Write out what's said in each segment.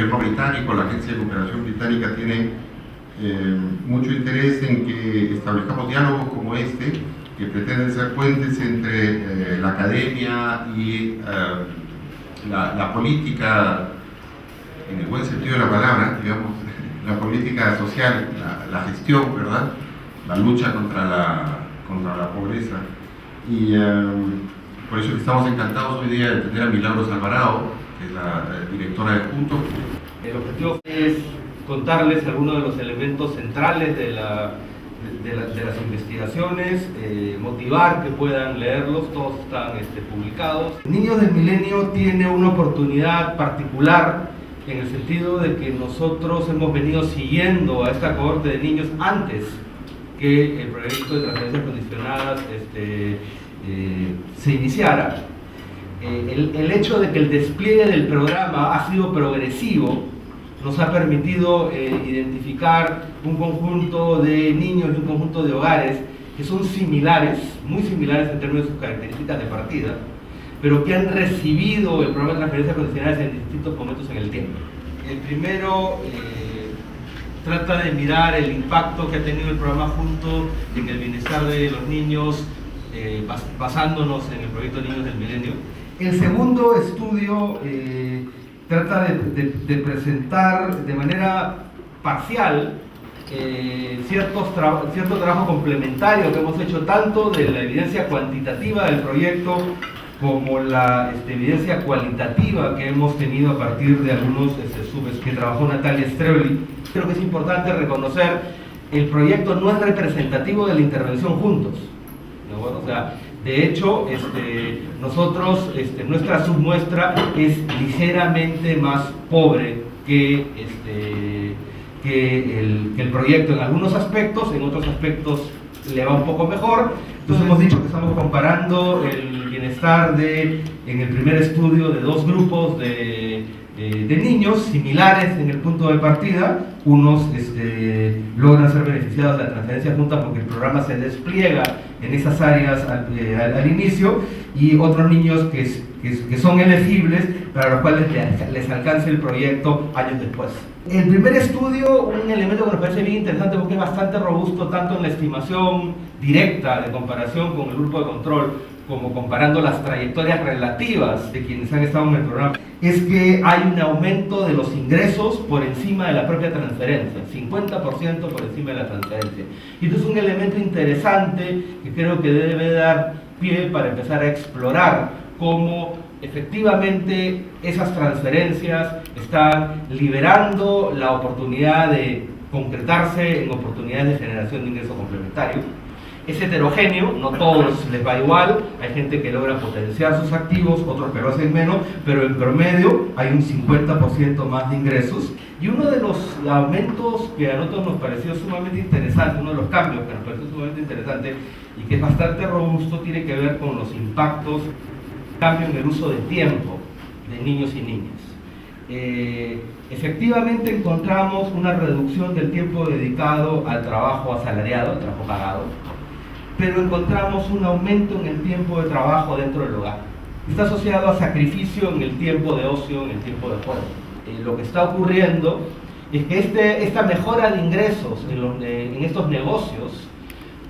gobierno británico, la Agencia de Cooperación Británica, tiene mucho interés en que establezcamos diálogos como este, que pretenden ser puentes entre la academia y la política, en el buen sentido de la palabra, digamos, la política social, la gestión, ¿verdad? La lucha contra la pobreza. Y por eso estamos encantados hoy día de tener a Milagros Alvarado, que es la directora de Juntos. El objetivo es contarles algunos de los elementos centrales de las investigaciones, motivar que puedan leerlos, todos están publicados. Niños del Milenio tiene una oportunidad particular en el sentido de que nosotros hemos venido siguiendo a esta cohorte de niños antes que el proyecto de transferencias condicionadas se iniciara. El hecho de que el despliegue del programa ha sido progresivo nos ha permitido identificar un conjunto de niños y un conjunto de hogares que son similares, muy similares en términos de sus características de partida, pero que han recibido el programa de transferencias condicionales en distintos momentos en el tiempo. El primero trata de mirar el impacto que ha tenido el programa Juntos en el bienestar de los niños, basándonos en el proyecto Niños del Milenio. El segundo estudio trata de presentar de manera parcial cierto trabajo complementario que hemos hecho tanto de la evidencia cuantitativa del proyecto como la evidencia cualitativa que hemos tenido a partir de algunos subes que trabajó Natalia Streuli. Creo que es importante reconocer el proyecto no es representativo de la intervención Juntos, ¿no? Bueno, o sea, de hecho, nosotros, nuestra submuestra es ligeramente más pobre que el proyecto en algunos aspectos, en otros aspectos le va un poco mejor. Entonces hemos dicho que estamos comparando el bienestar en el primer estudio de dos grupos de niños similares en el punto de partida. Unos logran ser beneficiados de la transferencia junta porque el programa se despliega en esas áreas al inicio, y otros niños que son elegibles, para los cuales les alcance el proyecto años después. El primer estudio, un elemento que nos parece bien interesante porque es bastante robusto tanto en la estimación directa de comparación con el grupo de control, como comparando las trayectorias relativas de quienes han estado en el programa, es que hay un aumento de los ingresos por encima de la propia transferencia, 50% por encima de la transferencia. Y esto es un elemento interesante que creo que debe dar pie para empezar a explorar cómo efectivamente esas transferencias están liberando la oportunidad de concretarse en oportunidades de generación de ingreso complementario. Es heterogéneo, no todos les va igual, hay gente que logra potenciar sus activos, otros que lo hacen menos, pero en promedio hay un 50% más de ingresos. Y uno de los aumentos que a nosotros nos pareció sumamente interesante, uno de los cambios que nos pareció sumamente interesante y que es bastante robusto, tiene que ver con los impactos, cambio en el uso del tiempo de niños y niñas. Efectivamente encontramos una reducción del tiempo dedicado al trabajo asalariado, al trabajo pagado, pero encontramos un aumento en el tiempo de trabajo dentro del hogar. Está asociado a sacrificio en el tiempo de ocio, en el tiempo de juego. Lo que está ocurriendo es que esta mejora de ingresos en estos negocios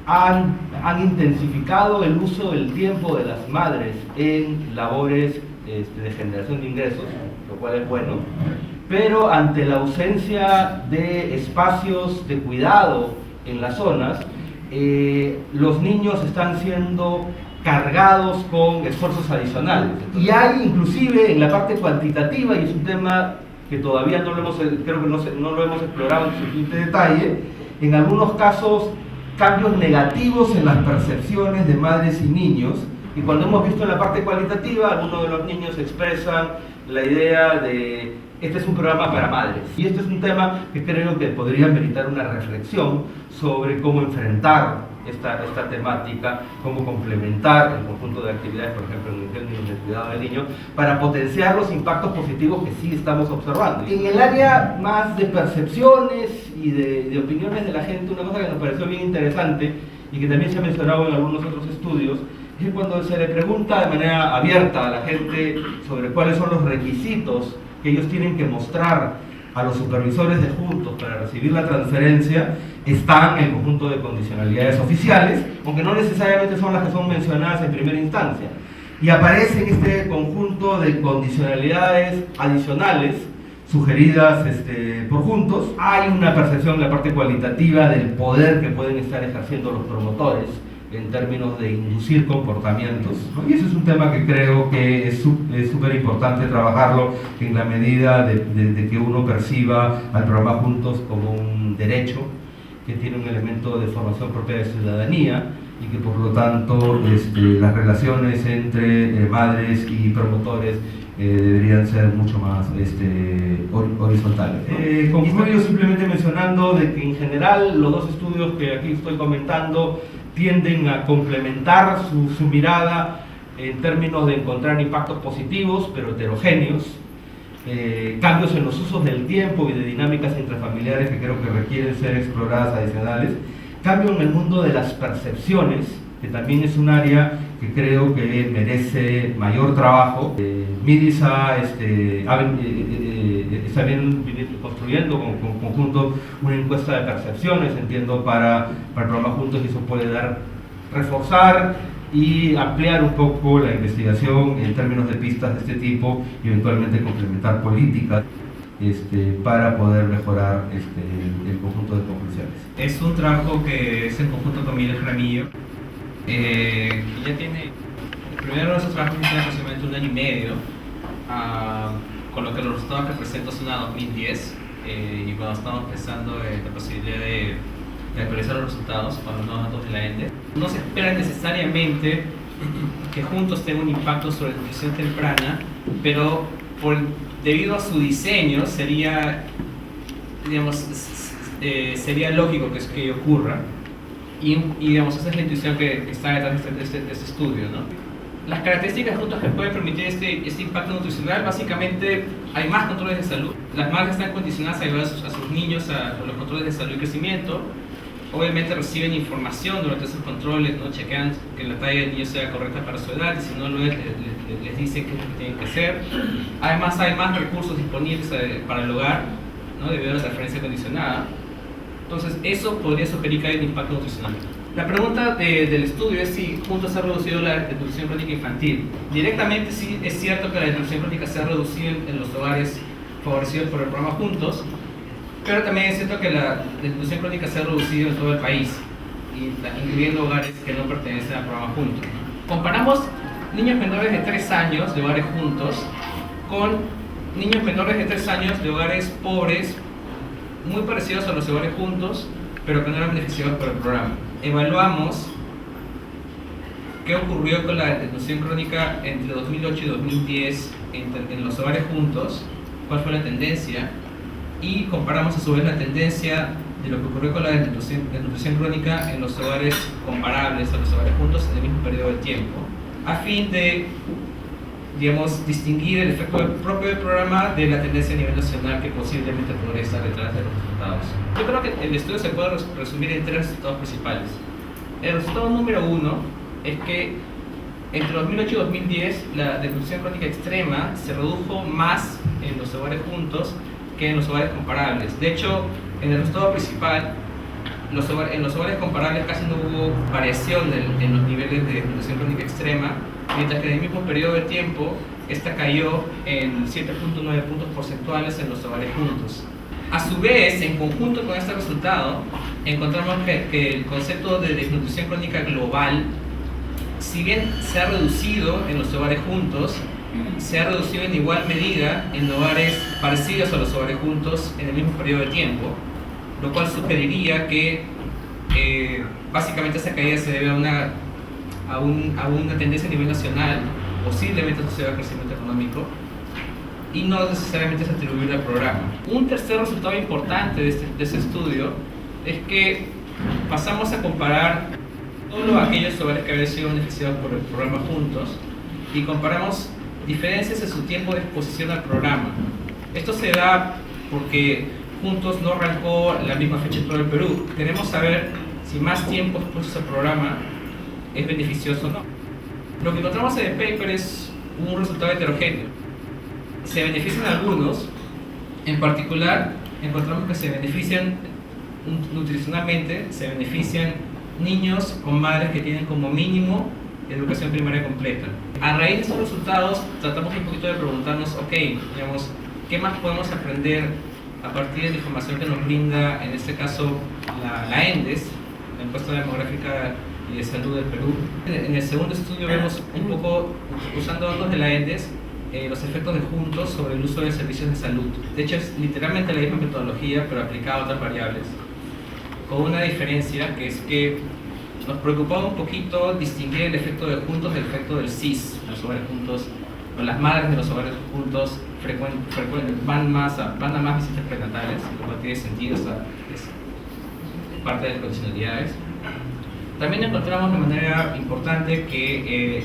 han intensificado el uso del tiempo de las madres en labores de generación de ingresos, lo cual es bueno, pero ante la ausencia de espacios de cuidado en las zonas, los niños están siendo cargados con esfuerzos adicionales. Y hay inclusive en la parte cuantitativa, y es un tema que todavía no lo hemos explorado en suficiente detalle, en algunos casos cambios negativos en las percepciones de madres y niños, y cuando hemos visto en la parte cualitativa, algunos de los niños expresan la idea de este es un programa para madres. Y este es un tema que creo que podría meritar una reflexión sobre cómo enfrentar esta temática, cómo complementar el conjunto de actividades, por ejemplo, en el cuidado del niño, para potenciar los impactos positivos que sí estamos observando. En el área más de percepciones y de opiniones de la gente, una cosa que nos pareció bien interesante y que también se ha mencionado en algunos otros estudios, es cuando se le pregunta de manera abierta a la gente sobre cuáles son los requisitos que ellos tienen que mostrar a los supervisores de Juntos para recibir la transferencia están el conjunto de condicionalidades oficiales, aunque no necesariamente son las que son mencionadas en primera instancia. Y aparece en este conjunto de condicionalidades adicionales sugeridas por Juntos. Hay una percepción en la parte cualitativa del poder que pueden estar ejerciendo los promotores en términos de inducir comportamientos, ¿no? Y ese es un tema que creo que es súper importante trabajarlo en la medida de que uno perciba al programa Juntos como un derecho que tiene un elemento de formación propia de ciudadanía y que por lo tanto las relaciones entre madres y promotores deberían ser mucho más horizontales. Concluyo simplemente mencionando de que en general los dos estudios que aquí estoy comentando tienden a complementar su mirada en términos de encontrar impactos positivos pero heterogéneos, cambios en los usos del tiempo y de dinámicas intrafamiliares que creo que requieren ser exploradas adicionales, cambio en el mundo de las percepciones, que también es un área que creo que merece mayor trabajo. Midis está bien construyendo con conjunto una encuesta de percepciones, entiendo, para el programa Juntos, y eso puede reforzar y ampliar un poco la investigación en términos de pistas de este tipo y eventualmente complementar políticas para poder mejorar el conjunto de conclusiones. Es un trabajo que es en conjunto con Miguel Jaramillo, que ya tiene, el primero de esos trabajos tiene aproximadamente 1 año y medio, con lo que los resultados que presento son a 2010, y cuando estamos pensando en la posibilidad de actualizar los resultados con los nuevos datos de la ENDE. No se espera necesariamente que Juntos tenga un impacto sobre la nutrición temprana, pero debido a su diseño sería, digamos, sería lógico que ello ocurra, y digamos, esa es la intuición que está detrás de este estudio, ¿no? Las características Juntos que pueden permitir este impacto nutricional: básicamente hay más controles de salud, las madres están condicionadas a llevar a sus niños a los controles de salud y crecimiento, obviamente reciben información durante esos controles, ¿no? Chequean que la talla del niño sea correcta para su edad, y si no lo es, les dicen qué es lo que tienen que hacer. Además hay más recursos disponibles para el hogar, ¿no? Debido a la transferencia condicionada. Entonces eso podría sugerir que hay un impacto nutricional. La pregunta del estudio es si Juntos ha reducido la desnutrición crónica infantil. Directamente sí es cierto que la desnutrición crónica se ha reducido en los hogares favorecidos por el programa Juntos, pero también es cierto que la desnutrición crónica se ha reducido en todo el país, incluyendo hogares que no pertenecen al programa Juntos. Comparamos niños menores de 3 años de hogares Juntos con niños menores de 3 años de hogares pobres, muy parecidos a los hogares Juntos, pero que no eran beneficiados por el programa. Evaluamos qué ocurrió con la desnutrición crónica entre 2008 y 2010 en los hogares Juntos, cuál fue la tendencia, y comparamos a su vez la tendencia de lo que ocurrió con la desnutrición crónica en los hogares comparables a los hogares Juntos en el mismo periodo de tiempo, a fin de, digamos, distinguir el efecto propio del programa de la tendencia a nivel nacional que posiblemente podría estar detrás de los resultados. Yo creo que el estudio se puede resumir en 3 resultados principales. El resultado número 1 es que entre 2008 y 2010 la desnutrición crónica extrema se redujo más en los hogares Juntos que en los hogares comparables. De hecho, en el resultado principal, en los hogares comparables casi no hubo variación en los niveles de desnutrición crónica extrema, mientras que en el mismo periodo de tiempo esta cayó en 7.9 puntos porcentuales en los hogares Juntos. A su vez, en conjunto con este resultado, encontramos que el concepto de desnutrición crónica global, si bien se ha reducido en los hogares Juntos, se ha reducido en igual medida en hogares parecidos a los hogares Juntos en el mismo periodo de tiempo, lo cual sugeriría que básicamente esa caída se debe a una tendencia a nivel nacional, posiblemente asociada al crecimiento económico, y no necesariamente es atribuible al programa. Un tercer resultado importante de ese estudio es que pasamos a comparar todos aquellos hogares que habían sido beneficiados por el programa Juntos y comparamos diferencias en su tiempo de exposición al programa. Esto se da porque Juntos no arrancó la misma fecha en todo el Perú. Queremos saber si más tiempo expuestos al programa es beneficioso o no. Lo que encontramos en el paper es un resultado heterogéneo. Se benefician algunos En particular, encontramos que se benefician nutricionalmente, se benefician niños con madres que tienen como mínimo educación primaria completa. A raíz de estos resultados, tratamos un poquito de preguntarnos, ok, digamos, ¿qué más podemos aprender a partir de la información que nos brinda, en este caso, la ENDES, la Encuesta Demográfica y de Salud del Perú? En el segundo estudio vemos un poco, usando datos de la ENDES, los efectos de Juntos sobre el uso de servicios de salud. De hecho, es literalmente la misma metodología, pero aplicada a otras variables, con una diferencia, que es que nos preocupaba un poquito distinguir el efecto de Juntos del efecto del CIS, los hogares juntos, o las madres de los hogares juntos van a más visitas prenatales, lo cual tiene sentido, es parte de las condicionalidades. También encontramos de manera importante que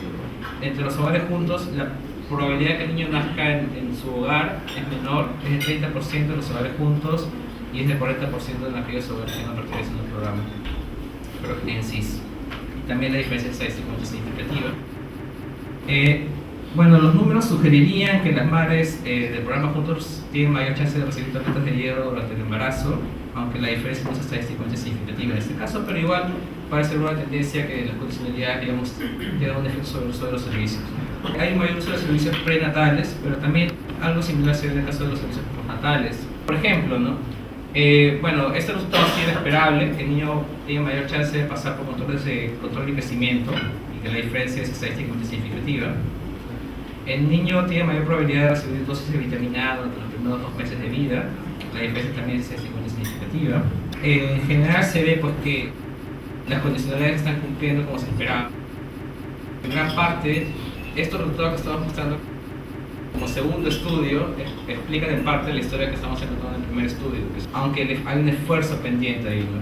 entre los hogares juntos la probabilidad de que el niño nazca en su hogar es menor, es del 30% de los hogares juntos y es del 40% de aquellos hogares que no pertenecen al programa, pero que tienen CIS. Y también la diferencia estadística es significativa. Bueno, los números sugerirían que las madres del programa Juntos tienen mayor chance de recibir tabletas de hierro durante el embarazo, aunque la diferencia no es estadísticamente significativa en este caso, pero igual parece ser una tendencia que las condicionalidades, digamos, tienen un efecto sobre el uso de los servicios. Hay un mayor uso de servicios prenatales, pero también algo similar se ve en el caso de los servicios postnatales. Por ejemplo, ¿no? Bueno, este resultado sí era esperable, que el niño tiene mayor chance de pasar por control de crecimiento y que la diferencia es estadísticamente significativa. El niño tiene mayor probabilidad de recibir dosis de vitamina A durante los primeros 2 meses de vida, la diferencia también es estadísticamente significativa. En general se ve pues, que las condicionalidades están cumpliendo como se esperaba. En gran parte, estos resultados que estamos mostrando como segundo estudio explican en parte la historia que estamos encontrando en el primer estudio, aunque hay un esfuerzo pendiente ahí, ¿no?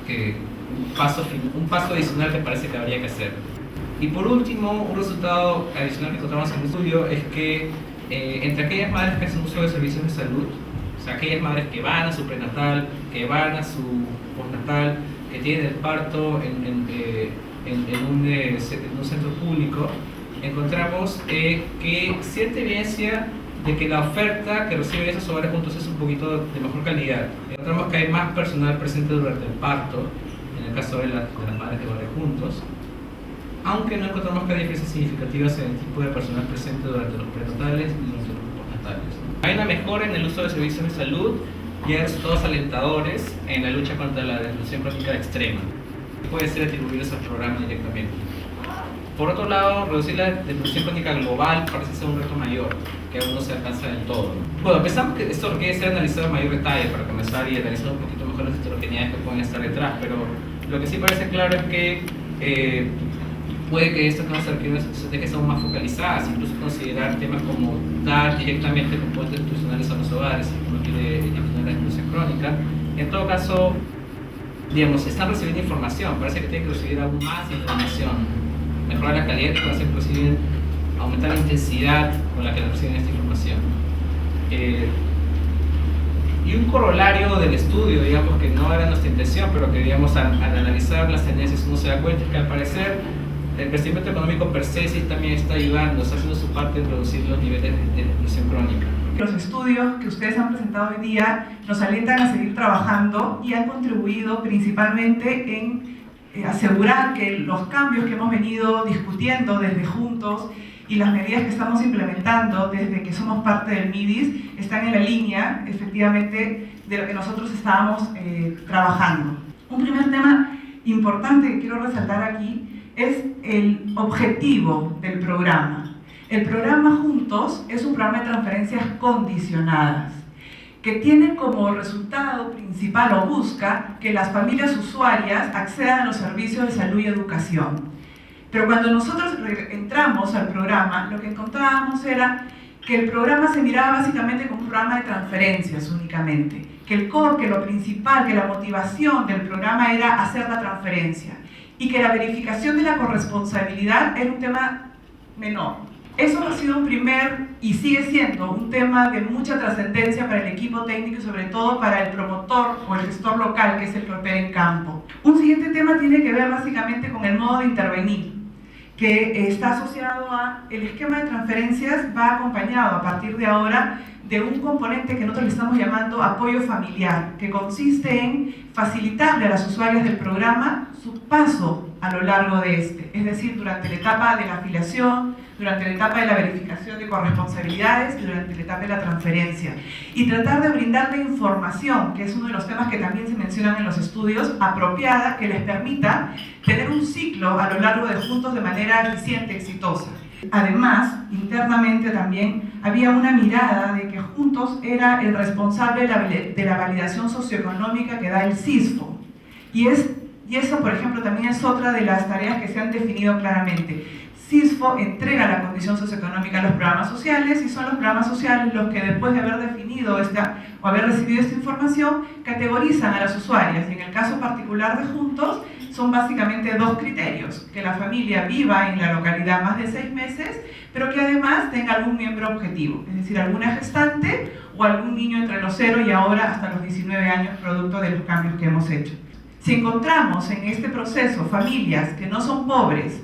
que un paso adicional que parece que habría que hacer. Y por último, un resultado adicional que encontramos en el estudio es que entre aquellas madres que hacen uso de servicios de salud, o sea, aquellas madres que van a su prenatal, que van a su postnatal, que tienen el parto en un centro público, encontramos que cierta evidencia de que la oferta que reciben esos hogares juntos es un poquito de mejor calidad. Encontramos que hay más personal presente durante el parto, en el caso de las madres de hogares juntos, aunque no encontramos que hay diferencias significativas en el tipo de personal presente durante los prenatales y durante los postnatales. Hay una mejora en el uso de servicios de salud y hay resultados alentadores en la lucha contra la desnutrición crónica extrema. Puede ser atribuidos al programa directamente. Por otro lado, reducir la desnutrición crónica global parece ser un reto mayor, que aún no se alcanza del todo. Bueno, pensamos que esto requiere ser analizado en mayor detalle para comenzar y analizar un poquito mejor las heterogeneidades que pueden estar detrás, pero lo que sí parece claro es que puede que estas nuevas estrategias sean más focalizadas, incluso considerar temas como dar directamente componentes nutricionales a los hogares, si uno quiere eliminar la desnutrición crónica. En todo caso, digamos, están recibiendo información, parece que tienen que recibir aún más información, mejorar la calidad de información que reciben, aumentar la intensidad con la que reciben esta información. Y un corolario del estudio, digamos, que no era nuestra intención, pero que, digamos, al analizar las tendencias uno se da cuenta que al parecer el crecimiento económico per se sí también está ayudando, está haciendo su parte en reducir los niveles de desnutrición crónica. Los estudios que ustedes han presentado hoy día nos alientan a seguir trabajando y han contribuido principalmente en asegurar que los cambios que hemos venido discutiendo desde Juntos y las medidas que estamos implementando desde que somos parte del MIDIS están en la línea, efectivamente, de lo que nosotros estábamos trabajando. Un primer tema importante que quiero resaltar aquí es el objetivo del programa. El programa Juntos es un programa de transferencias condicionadas que tiene como resultado principal o busca que las familias usuarias accedan a los servicios de salud y educación. Pero cuando nosotros entramos al programa, lo que encontrábamos era que el programa se miraba básicamente como un programa de transferencias únicamente, que el core, que lo principal, que la motivación del programa era hacer la transferencia y que la verificación de la corresponsabilidad era un tema menor. Eso ha sido un primer y sigue siendo un tema de mucha trascendencia para el equipo técnico y sobre todo para el promotor o el gestor local, que es el que opera en campo. Un siguiente tema tiene que ver básicamente con el modo de intervenir, que está asociado a el esquema de transferencias, va acompañado a partir de ahora de un componente que nosotros le estamos llamando apoyo familiar, que consiste en facilitarle a las usuarias del programa su paso a lo largo de este, es decir, durante la etapa de la afiliación, durante la etapa de la verificación de corresponsabilidades y durante la etapa de la transferencia. Y tratar de brindarle información, que es uno de los temas que también se mencionan en los estudios, apropiada, que les permita tener un ciclo a lo largo de Juntos de manera eficiente, exitosa. Además, internamente también había una mirada de que Juntos era el responsable de la validación socioeconómica que da el CISFO. Y eso, por ejemplo, también es otra de las tareas que se han definido claramente. CISFO entrega la condición socioeconómica a los programas sociales y son los programas sociales los que, después de haber definido o haber recibido esta información, categorizan a las usuarias. Y en el caso particular de Juntos, son básicamente dos criterios: que la familia viva en la localidad más de 6 meses, pero que además tenga algún miembro objetivo, es decir, alguna gestante o algún niño entre los 0 y ahora hasta los 19 años, producto de los cambios que hemos hecho. Si encontramos en este proceso familias que no son pobres,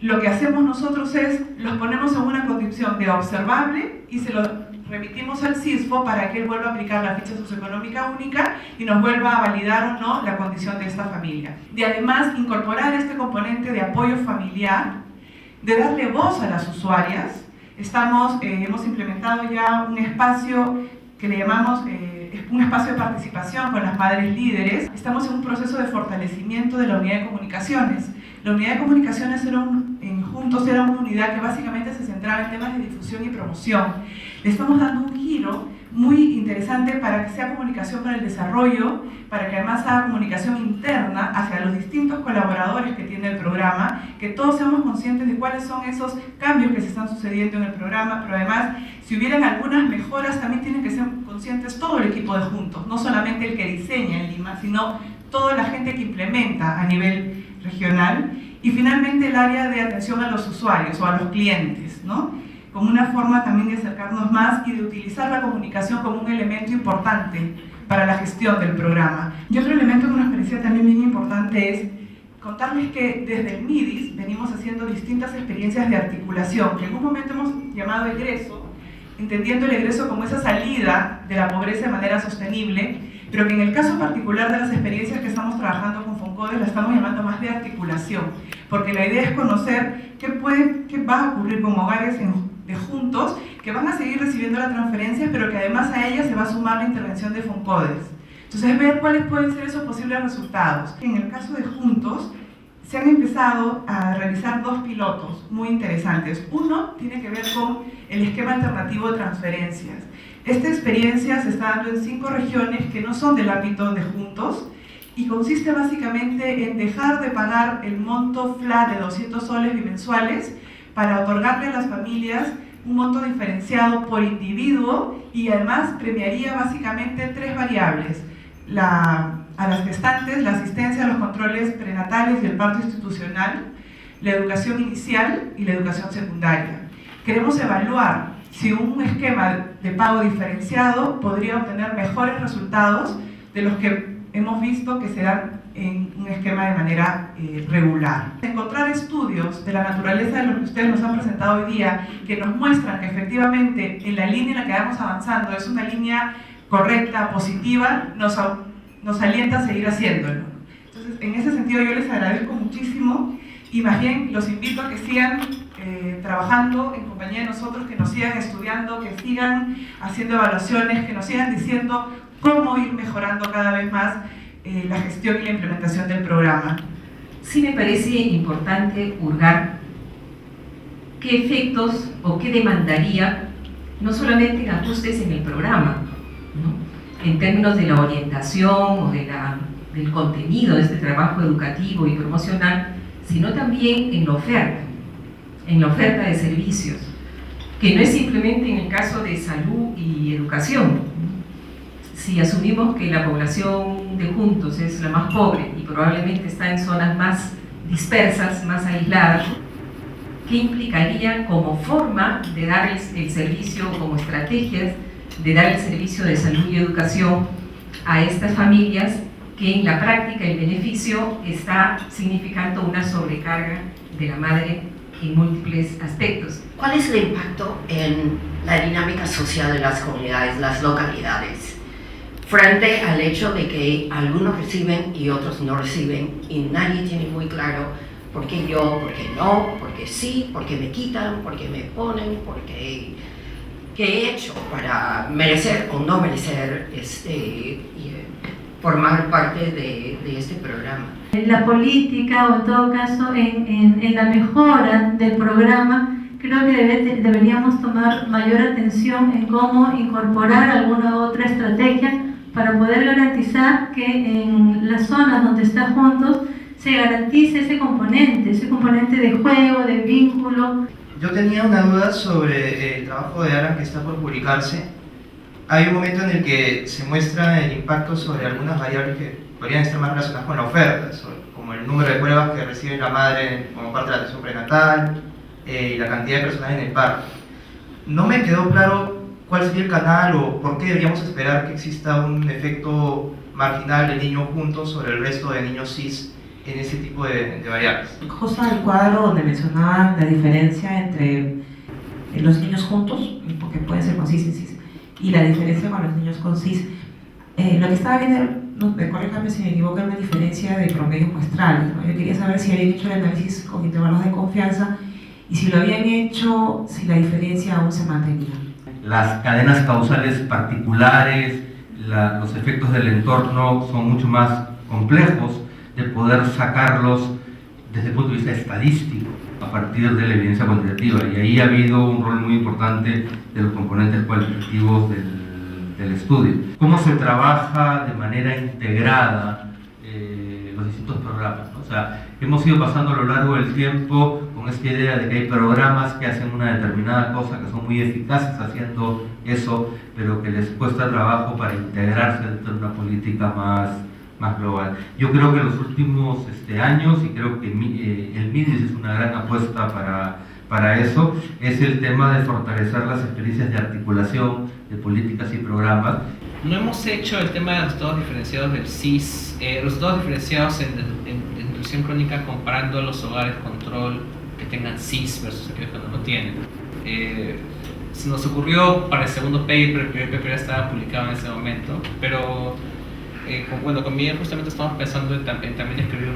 lo que hacemos nosotros es, los ponemos en una condición de observable y se lo remitimos al CISFO para que él vuelva a aplicar la ficha socioeconómica única y nos vuelva a validar o no la condición de esta familia. Y además incorporar este componente de apoyo familiar, de darle voz a las usuarias. Hemos implementado ya un espacio que le llamamos un espacio de participación con las madres líderes. Estamos en un proceso de fortalecimiento de la unidad de comunicaciones. La unidad de comunicaciones en Juntos era una unidad que básicamente se centraba en temas de difusión y promoción. Le estamos dando un giro muy interesante para que sea comunicación para el desarrollo, para que además haga comunicación interna hacia los distintos colaboradores que tiene el programa, que todos seamos conscientes de cuáles son esos cambios que se están sucediendo en el programa, pero además, si hubieran algunas mejoras, también tienen que ser conscientes todo el equipo de Juntos, no solamente el que diseña en Lima, sino toda la gente que implementa a nivel regional. Y finalmente el área de atención a los usuarios o a los clientes, ¿no? Como una forma también de acercarnos más y de utilizar la comunicación como un elemento importante para la gestión del programa. Y otro elemento que nos parecía también bien importante es contarles que desde el MIDIS venimos haciendo distintas experiencias de articulación, que en un momento hemos llamado egreso, entendiendo el egreso como esa salida de la pobreza de manera sostenible, pero que en el caso particular de las experiencias que estamos trabajando con Foncodes la estamos llamando más de articulación, porque la idea es conocer qué va a ocurrir con hogares de Juntos que van a seguir recibiendo la transferencia, pero que además a ella se va a sumar la intervención de Foncodes. Entonces, ver cuáles pueden ser esos posibles resultados. En el caso de Juntos, se han empezado a realizar 2 pilotos muy interesantes. Uno tiene que ver con el esquema alternativo de transferencias. Esta experiencia se está dando en 5 regiones que no son del ámbito de Juntos y consiste básicamente en dejar de pagar el monto flat de 200 soles bimensuales para otorgarle a las familias un monto diferenciado por individuo y además premiaría básicamente 3 variables: a las gestantes, la asistencia a los controles prenatales y el parto institucional, la educación inicial y la educación secundaria. Queremos evaluar si un esquema de pago diferenciado podría obtener mejores resultados de los que hemos visto que se dan en un esquema de manera regular. Encontrar estudios de la naturaleza de lo que ustedes nos han presentado hoy día que nos muestran que efectivamente en la línea en la que vamos avanzando es una línea correcta, positiva, nos alienta a seguir haciéndolo. Entonces, en ese sentido yo les agradezco muchísimo y más bien los invito a que sigan trabajando en compañía de nosotros, que nos sigan estudiando, que sigan haciendo evaluaciones, que nos sigan diciendo cómo ir mejorando cada vez más la gestión y la implementación del programa. Sí me parece importante hurgar qué efectos o qué demandaría, no solamente en ajustes en el programa, ¿no?, en términos de la orientación o del contenido de este trabajo educativo y promocional, sino también en la oferta de servicios, que no es simplemente en el caso de salud y educación. Si asumimos que la población de Juntos es la más pobre y probablemente está en zonas más dispersas, más aisladas, ¿qué implicaría como forma de dar el servicio, como estrategias de dar el servicio de salud y educación a estas familias que en la práctica el beneficio está significando una sobrecarga de la madre en múltiples aspectos. ¿Cuál es el impacto en la dinámica social de las comunidades, las localidades, frente al hecho de que algunos reciben y otros no reciben y nadie tiene muy claro por qué yo, por qué no, por qué sí, por qué me quitan, por qué me ponen, por qué he hecho para merecer o no merecer formar parte de este programa? En la política o en todo caso en la mejora del programa, creo que deberíamos tomar mayor atención en cómo incorporar alguna otra estrategia para poder garantizar que en las zonas donde está Juntos se garantice ese componente de juego, de vínculo. Yo tenía una duda sobre el trabajo de Aran que está por publicarse. Hay un momento en el que se muestra el impacto sobre algunas variables que podrían estar más relacionadas con la oferta, como el número de pruebas que recibe la madre como parte de la atención prenatal y la cantidad de personas en el parto. No me quedó claro cuál sería el canal o por qué deberíamos esperar que exista un efecto marginal de niños juntos sobre el resto de niños cis en ese tipo de variables. Justo en el cuadro donde mencionaban la diferencia entre los niños juntos, porque pueden ser con cis y cis, y la diferencia con los niños con cis, lo que estaba viendo, corríjame si me equivoco, es una diferencia de promedios muestrales, ¿no? Yo quería saber si habían hecho el análisis con intervalos de confianza y si lo habían hecho, si la diferencia aún se mantenía. Las cadenas causales particulares, los efectos del entorno son mucho más complejos de poder sacarlos desde el punto de vista estadístico a partir de la evidencia cuantitativa, y ahí ha habido un rol muy importante de los componentes cualitativos del estudio. ¿Cómo se trabaja de manera integrada los distintos programas, ¿no? O sea, hemos ido pasando a lo largo del tiempo con esta idea de que hay programas que hacen una determinada cosa, que son muy eficaces haciendo eso, pero que les cuesta trabajo para integrarse dentro de una política más global. Yo creo que en los últimos años, y creo que el MIDIS es una gran apuesta para eso, es el tema de fortalecer las experiencias de articulación de políticas y programas. No hemos hecho el tema de los resultados diferenciados del CIS, resultados diferenciados en nutrición crónica comparando los hogares control que tengan CIS versus aquellos que no lo tienen. Se nos ocurrió para el segundo paper, el primer paper ya estaba publicado en ese momento, pero con Miguel justamente estamos pensando en también escribir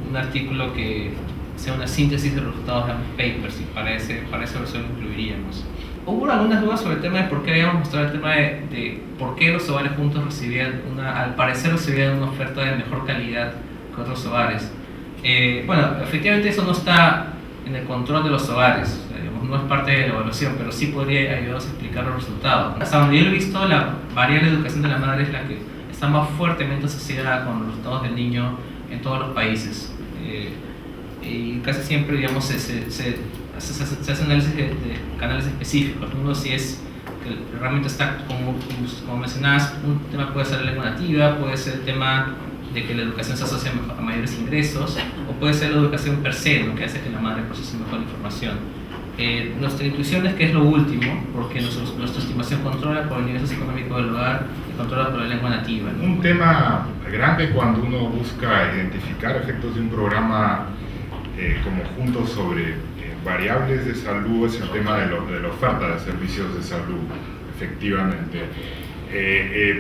un artículo que sea una síntesis de los resultados de ambos papers, y para esa versión lo incluiríamos. Hubo algunas dudas sobre el tema de por qué habíamos mostrado el tema de por qué los hogares juntos al parecer recibían una oferta de mejor calidad que otros hogares. Efectivamente eso no está en el control de los hogares, no es parte de la evaluación, pero sí podría ayudarnos a explicar los resultados. Hasta donde yo lo he visto, la variable de educación de la madre es la que está más fuertemente asociada con los resultados del niño en todos los países. Y casi siempre, digamos, se hace análisis de canales específicos. Uno si es que realmente está, como mencionabas, un tema puede ser la lengua nativa, puede ser el tema de que la educación se asocia a mayores ingresos, o puede ser la educación per se, ¿no? Que hace que la madre procese mejor información. Nuestra intuición es que es lo último, porque nuestra estimación controla por el ingresos económicos del hogar y controla por la lengua nativa, ¿no? Un tema grande cuando uno busca identificar efectos de un programa como Juntos sobre variables de salud es el tema de la oferta de servicios de salud, efectivamente.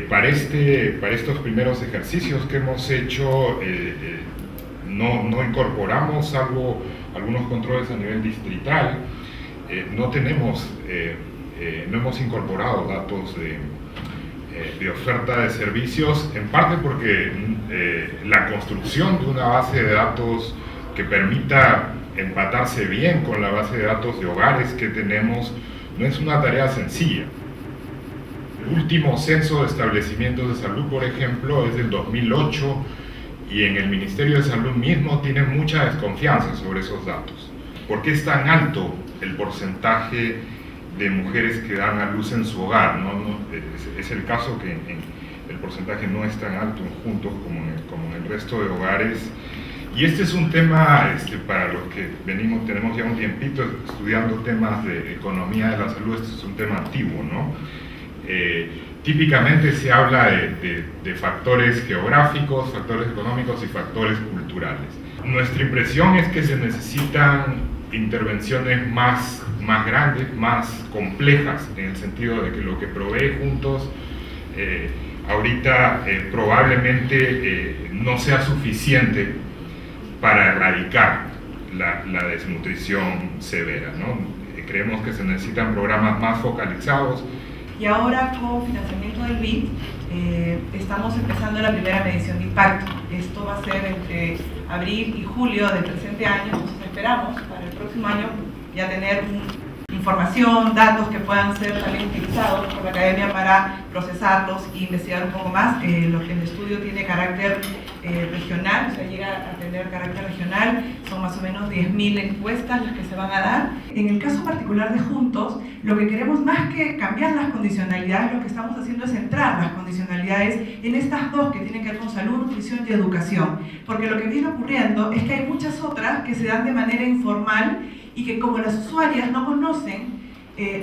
Para estos primeros ejercicios que hemos hecho, no incorporamos, salvo algunos controles a nivel distrital, no hemos incorporado datos de oferta de servicios, en parte porque la construcción de una base de datos que permita empatarse bien con la base de datos de hogares que tenemos no es una tarea sencilla. El último censo de establecimientos de salud, por ejemplo, es del 2008, y en el Ministerio de Salud mismo tiene mucha desconfianza sobre esos datos. ¿Por qué es tan alto el porcentaje de mujeres que dan a luz en su hogar? Es el caso que el porcentaje no es tan alto en Juntos como en el resto de hogares. Y este es un tema para los que tenemos ya un tiempito estudiando temas de economía de la salud. Este es un tema antiguo, ¿no? Típicamente se habla de factores geográficos, factores económicos y factores culturales. Nuestra impresión es que se necesitan intervenciones más grandes, más complejas, en el sentido de que lo que provee Juntos ahorita probablemente no sea suficiente para erradicar la desnutrición severa, ¿no? Creemos que se necesitan programas más focalizados. Y ahora con financiamiento del BID estamos empezando la primera medición de impacto. Esto va a ser entre abril y julio del presente año. Entonces esperamos para el próximo año ya tener información, datos que puedan ser también utilizados por la academia para procesarlos e investigar un poco más. Lo que el estudio tiene carácter regional, o sea, llega a tener carácter regional, son más o menos 10.000 encuestas las que se van a dar. En el caso particular de Juntos, lo que queremos más que cambiar las condicionalidades, lo que estamos haciendo es centrar las condicionalidades en estas dos que tienen que ver con salud, nutrición y educación, porque lo que viene ocurriendo es que hay muchas otras que se dan de manera informal y que como las usuarias no conocen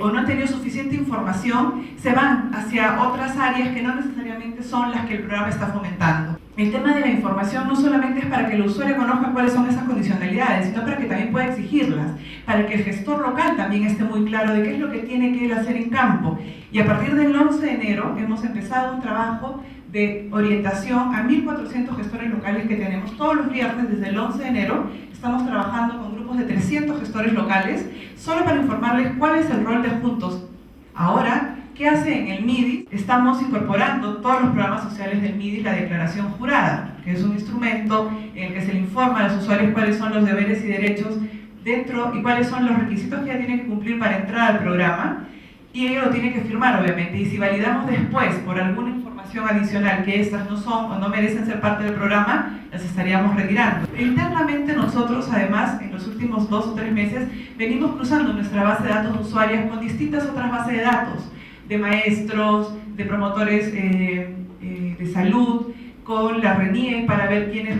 o no han tenido suficiente información, se van hacia otras áreas que no necesariamente son las que el programa está fomentando. El tema de la información no solamente es para que el usuario conozca cuáles son esas condicionalidades, sino para que también pueda exigirlas, para que el gestor local también esté muy claro de qué es lo que tiene que él hacer en campo. Y a partir del 11 de enero hemos empezado un trabajo de orientación a 1.400 gestores locales que tenemos todos los viernes desde el 11 de enero. Estamos trabajando con grupos de 300 gestores locales solo para informarles cuál es el rol de Juntos. Ahora, ¿qué hace en el MIDI? Estamos incorporando todos los programas sociales del MIDI, la declaración jurada, que es un instrumento en el que se le informa a los usuarios cuáles son los deberes y derechos dentro y cuáles son los requisitos que ya tienen que cumplir para entrar al programa, y ello lo tiene que firmar, obviamente. Y si validamos después por alguna información adicional que estas no son o no merecen ser parte del programa, las estaríamos retirando. Internamente nosotros, además, en los últimos 2 o 3 meses, venimos cruzando nuestra base de datos de usuarias con distintas otras bases de datos, de maestros, de promotores de salud, con la RENIEC para ver quiénes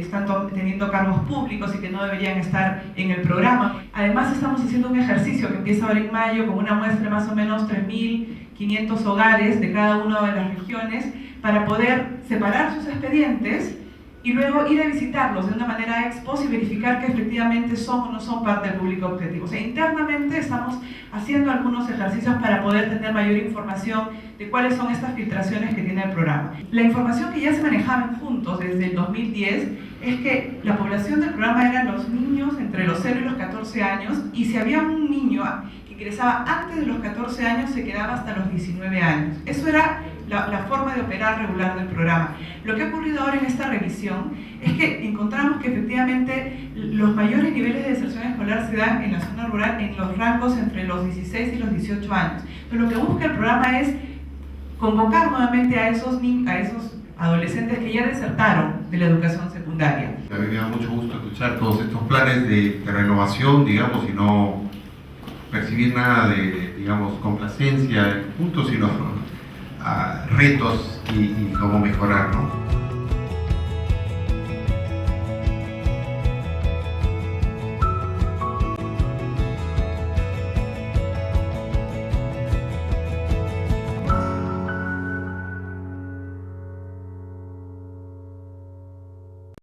están teniendo cargos públicos y que no deberían estar en el programa. Además estamos haciendo un ejercicio que empieza ahora en mayo con una muestra de más o menos 3.500 hogares de cada una de las regiones para poder separar sus expedientes y luego ir a visitarlos de una manera ex post y verificar que efectivamente son o no son parte del público objetivo. O sea, internamente estamos haciendo algunos ejercicios para poder tener mayor información de cuáles son estas filtraciones que tiene el programa. La información que ya se manejaba en Juntos desde el 2010 es que la población del programa eran los niños entre los 0 y los 14 años, y si había un niño que ingresaba antes de los 14 años se quedaba hasta los 19 años. Eso era la forma de operar regular del programa. Lo que ha ocurrido ahora en esta revisión es que encontramos que efectivamente los mayores niveles de deserción escolar se dan en la zona rural en los rangos entre los 16 y los 18 años. Pero lo que busca el programa es convocar nuevamente a esos adolescentes que ya desertaron de la educación secundaria. A mí me da mucho gusto escuchar todos estos planes de renovación, digamos, y no percibir nada de, digamos, complacencia del punto, sino a retos y cómo mejorar, ¿no?